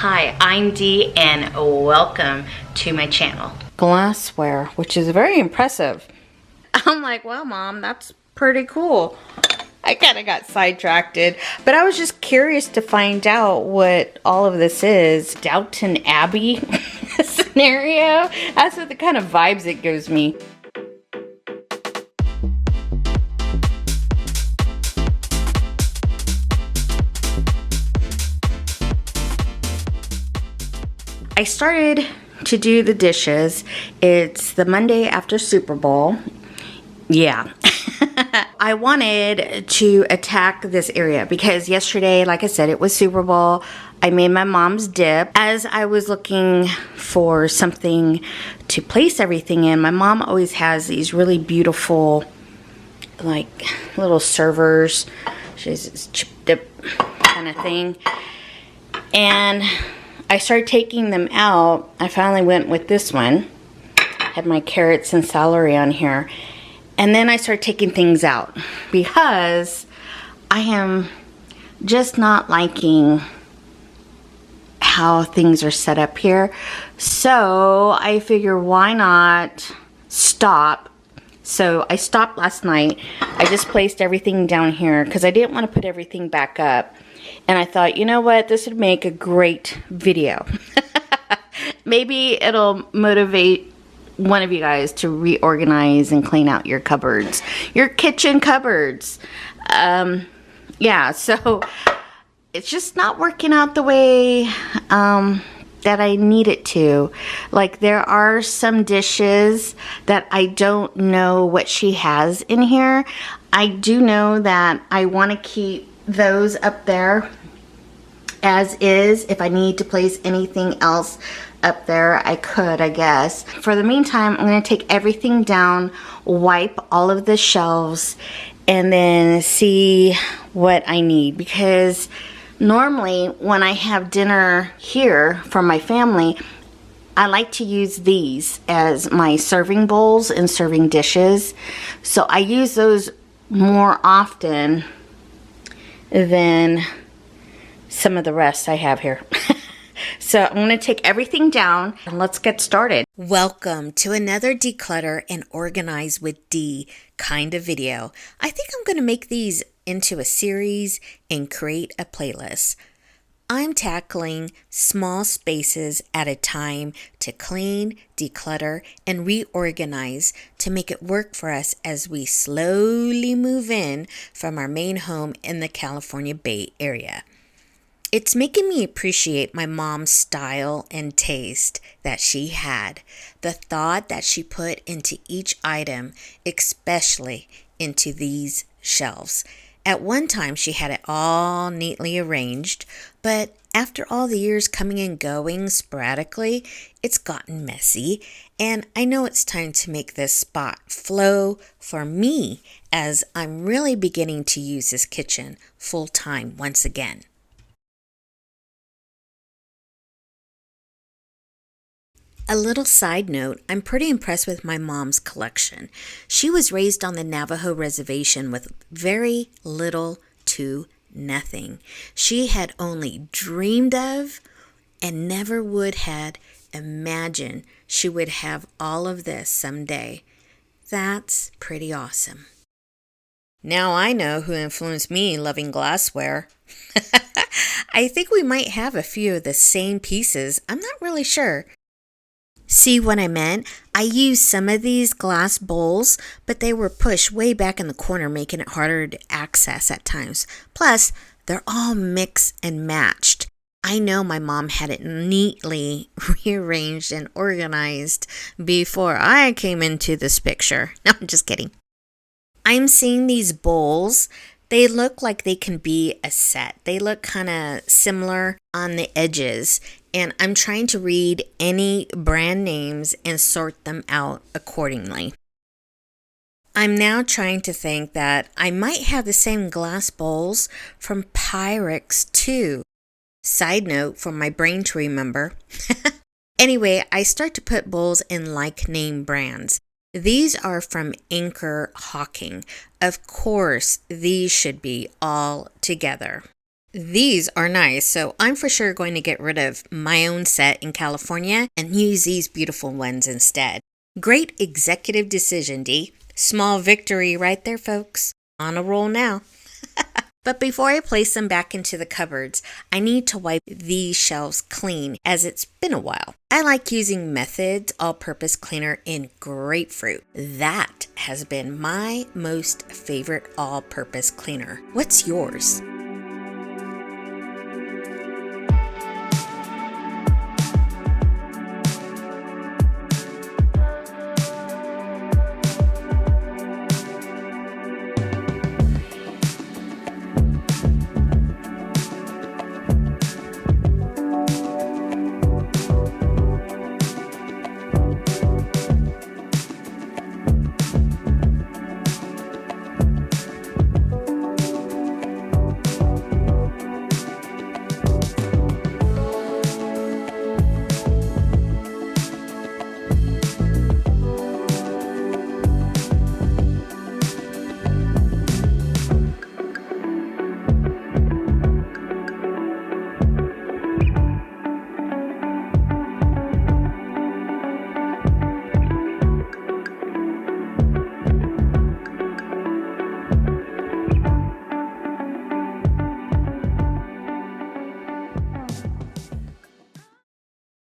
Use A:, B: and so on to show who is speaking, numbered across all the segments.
A: Hi, I'm Dee and welcome to my channel. Glassware, which is very impressive. I'm like, well, Mom, that's pretty cool. I kind of got sidetracked, but I was just curious to find out what all of this is. Downton Abbey scenario? That's what the kind of vibes it gives me. I started to do the dishes. It's the Monday after Super Bowl. Yeah. I wanted to attack this area because yesterday, like I said, it was Super Bowl. I made my mom's dip. As I was looking for something to place everything in, my mom always has these really beautiful, like, little servers. She has this chip dip kind of thing. And I started taking them out. I finally went with this one. Had my carrots and celery on here. And then I started taking things out because I am just not liking how things are set up here. So I figure, why not stop? So I stopped last night. I just placed everything down here because I didn't want to put everything back up. And I thought, you know what? This would make a great video. Maybe it'll motivate one of you guys to reorganize and clean out your cupboards, your kitchen cupboards. Yeah, so it's just not working out the way that I need it to. Like, there are some dishes that I don't know what she has in here. I do know that I want to keep those up there as is. If I need to place anything else up there, I could, I guess. For the meantime, I'm going to take everything down, wipe all of the shelves, and then see what I need. Because normally when I have dinner here for my family, I like to use these as my serving bowls and serving dishes. So I use those more often than some of the rest I have here. So I'm going to take everything down and let's get started. Welcome to another Declutter and Organize with Dee kind of video. I think I'm going to make these into a series and create a playlist. I'm tackling small spaces at a time to clean, declutter, and reorganize to make it work for us as we slowly move in from our main home in the California Bay Area. It's making me appreciate my mom's style and taste that she had, the thought that she put into each item, especially into these shelves. At one time, she had it all neatly arranged, but after all the years coming and going sporadically, it's gotten messy, and I know it's time to make this spot flow for me as I'm really beginning to use this kitchen full time once again. A little side note, I'm pretty impressed with my mom's collection. She was raised on the Navajo reservation with very little to nothing. She had only dreamed of and never would had imagined she would have all of this someday. That's pretty awesome. Now I know who influenced me loving glassware. I think we might have a few of the same pieces. I'm not really sure. See what I meant? I used some of these glass bowls, but they were pushed way back in the corner, making it harder to access at times. Plus, they're all mixed and matched. I know my mom had it neatly rearranged and organized before I came into this picture. No, I'm just kidding. I'm seeing these bowls. They look like they can be a set. They look kind of similar on the edges. And I'm trying to read any brand names and sort them out accordingly. I'm now trying to think that I might have the same glass bowls from Pyrex too. Side note for my brain to remember. Anyway, I start to put bowls in like name brands. These are from Anchor Hawking. Of course, these should be all together.
B: These are nice, so I'm for sure going to get rid of my own set in California and use these beautiful ones instead. Great executive decision, Dee. Small victory right there, folks. On a roll now. But before I place them back into the cupboards, I need to wipe these shelves clean as it's been a while. I like using Method's all-purpose cleaner in grapefruit. That has been my most favorite all-purpose cleaner. What's yours?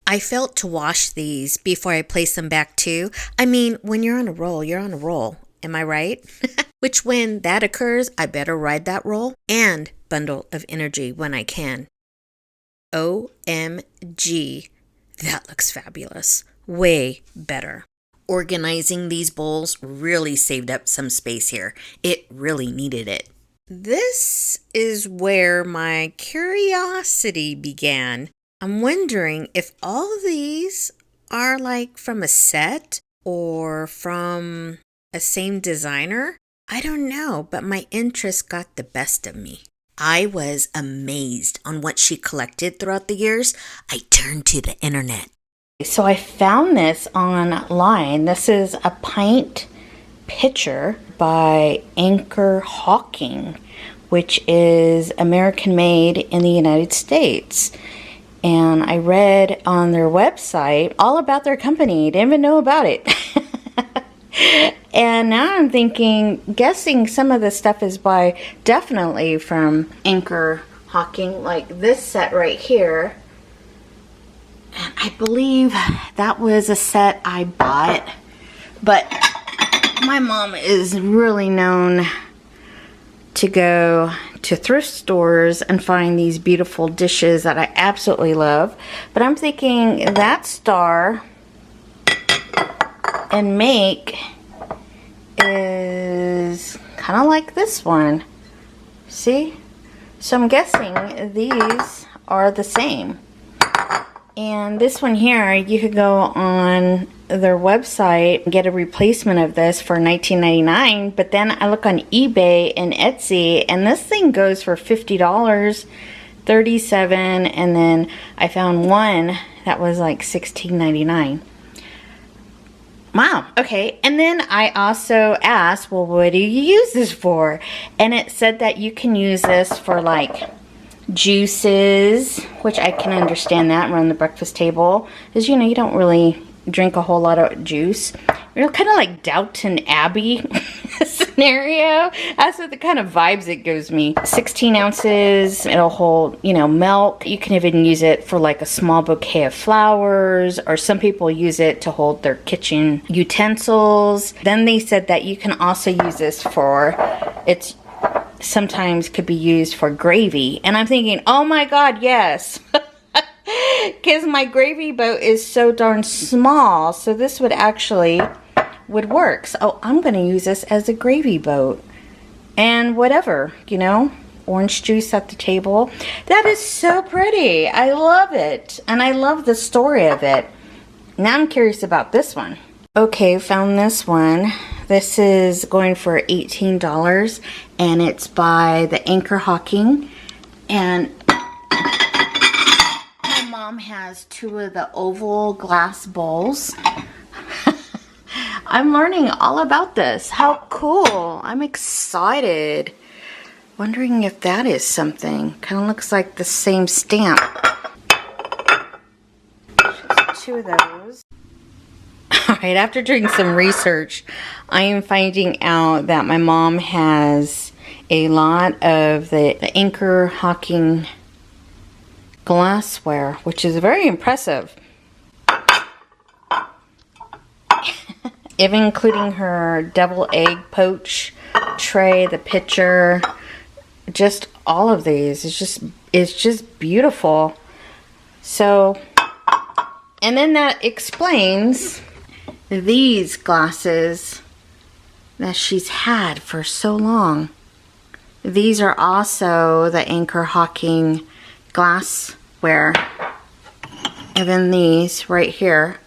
B: I felt to wash these before I place them back too. I mean, when you're on a roll, you're on a roll. Am I right? Which when that occurs, I better ride that roll and bundle of energy when I can. OMG, that looks fabulous. Way better. Organizing these bowls really saved up some space here. It really needed it. This is where my curiosity began. I'm wondering if all of these are like from a set or from a same designer. I don't know, but my interest got the best of me. I was amazed on what she collected throughout the years. I turned to the internet.
A: So I found this online. This is a pint pitcher by Anchor Hawking, which is American made in the United States. And I read on their website all about their company. Didn't even know about it. And now I'm guessing some of the stuff is definitely from Anchor Hawking, like this set right here. And I believe that was a set I bought. But my mom is really known to go to thrift stores and find these beautiful dishes that I absolutely love. But I'm thinking that star and make is kind of like this one. See? So I'm guessing these are the same. And this one here, you could go on their website and get a replacement of this for $19.99. But then I look on eBay and Etsy, and this thing goes for $50, $37, and then I found one that was like $16.99. Wow, okay. And then I also asked, well, what do you use this for? And it said that you can use this for like juices, which I can understand that around the breakfast table, because you know you don't really drink a whole lot of juice. You're kind of like Downton Abbey scenario. That's what the kind of vibes it gives me. 16 ounces, it'll hold, you know, milk. You can even use it for like a small bouquet of flowers, or some people use it to hold their kitchen utensils. Then they said that you can also use this for, it's sometimes could be used for gravy. And I'm thinking, oh my god, yes. Because my gravy boat is so darn small, so this would work. So I'm going to use this as a gravy boat. And whatever, you know, orange juice at the table. That is so pretty. I love it. And I love the story of it. Now I'm curious about this one. Okay, found this one. This is going for $18, and it's by the Anchor Hawking. And my mom has two of the oval glass bowls. I'm learning all about this. How cool. I'm excited. Wondering if that is something. Kind of looks like the same stamp. Just 2 of those. Alright, after doing some research, I am finding out that my mom has a lot of the anchor hawking glassware, which is very impressive. Even including her devil egg poach tray, the pitcher, just all of these. It's just beautiful. So, and then that explains these glasses that she's had for so long. These are also the anchor hawking glassware. And then these right here.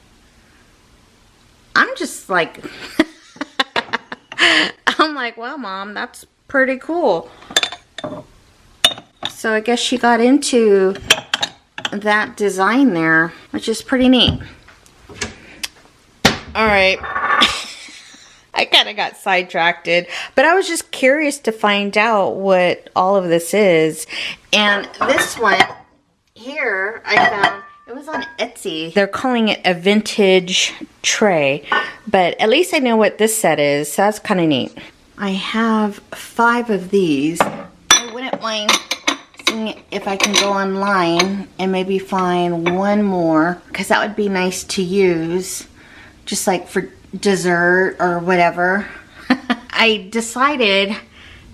A: I'm just like, I'm like, well, Mom, that's pretty cool. So I guess she got into that design there, which is pretty neat. All right. I kind of got sidetracked, but I was just curious to find out what all of this is. And this one here, I found, it was on Etsy. They're calling it a vintage tray, but at least I know what this set is, so that's kind of neat. I have 5 of these. I wouldn't mind seeing if I can go online and maybe find one more, because that would be nice to use, just like for dessert or whatever. I decided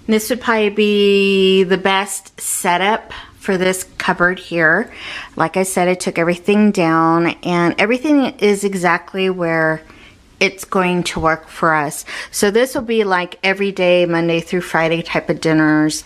A: this would probably be the best setup for this cupboard here. Like I said, I took everything down and everything is exactly where it's going to work for us. So this will be like every day, Monday through Friday type of dinners.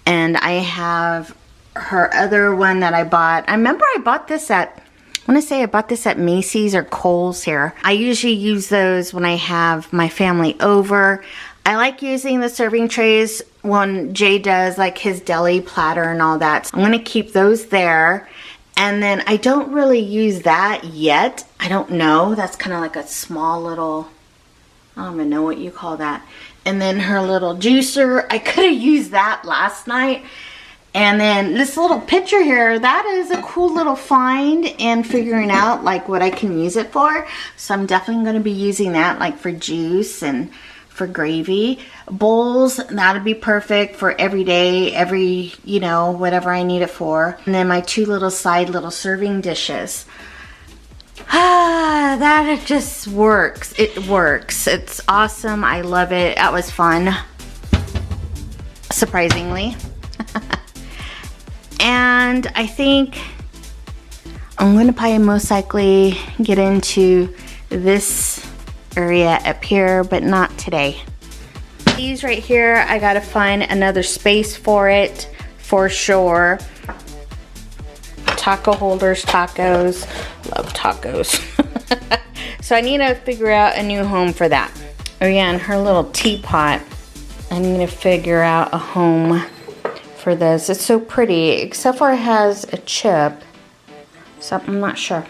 A: And I have her other one that I bought. I remember I bought this at, I want to say I bought this at Macy's or Kohl's here. I usually use those when I have my family over. I like using the serving trays when Jay does like his deli platter and all that. So I'm going to keep those there. And then I don't really use that yet. I don't know. That's kind of like a small little, I don't even know what you call that. And then her little juicer. I could have used that last night. And then this little pitcher here, that is a cool little find and figuring out like what I can use it for. So I'm definitely going to be using that like for juice and for gravy. Bowls, that'd be perfect for every day, you know, whatever I need it for. And then my 2 little side little serving dishes. That it just works. It works. It's awesome. I love it. That was fun. Surprisingly. And I think I'm going to probably most likely get into this area up here, but not today. These right here, I gotta find another space for it for sure. Taco holders, tacos, love tacos. So I need to figure out a new home for that. Oh yeah, and her little teapot, I need to figure out a home for this. It's so pretty, except for it has a chip, so I'm not sure.